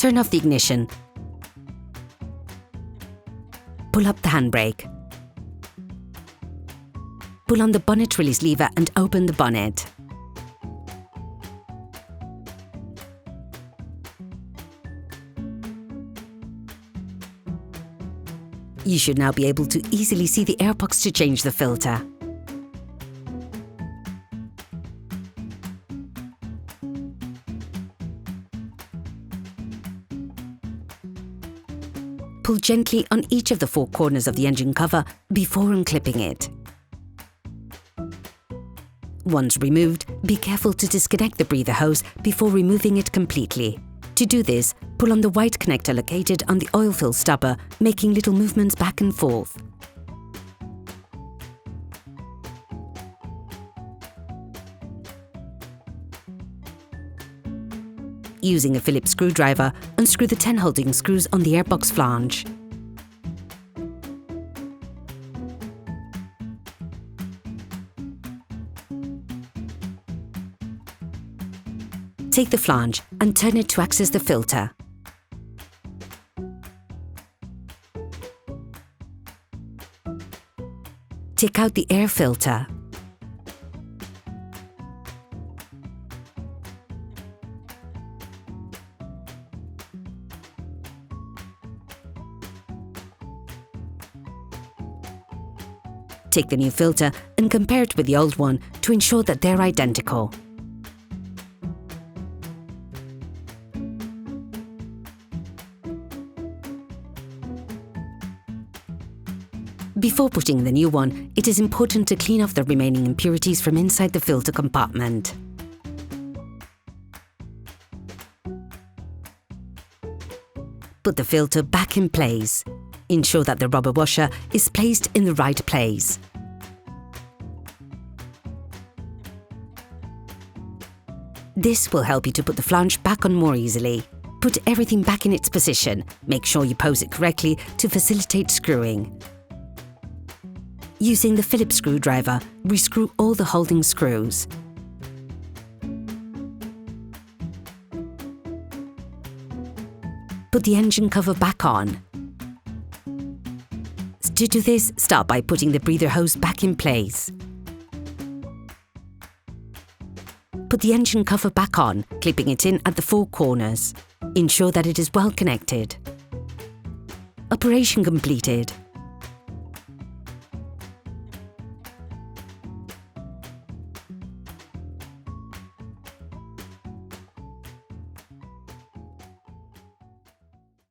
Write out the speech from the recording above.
turn off the ignition. Pull up the handbrake. Pull on the bonnet release lever and open the bonnet. You should now be able to easily see the airbox to change the filter. Pull gently on each of the 4 corners of the engine cover before unclipping it. Once removed, be careful to disconnect the breather hose before removing it completely. To do this, pull on the white connector located on the oil fill stubber, making little movements back and forth. Using a Phillips screwdriver, unscrew the 10 holding screws on the airbox flange. Take the flange and turn it to access the filter. Take out the air filter. Take the new filter and compare it with the old one to ensure that they're identical. Before putting the new one, it is important to clean off the remaining impurities from inside the filter compartment. Put the filter back in place. Ensure that the rubber washer is placed in the right place. This will help you to put the flange back on more easily. Put everything back in its position. Make sure you pose it correctly to facilitate screwing. Using the Phillips screwdriver, rescrew all the holding screws. Put the engine cover back on. To do this, start by putting the breather hose back in place. Put the engine cover back on, clipping it in at the 4 corners. Ensure that it is well connected. Operation completed.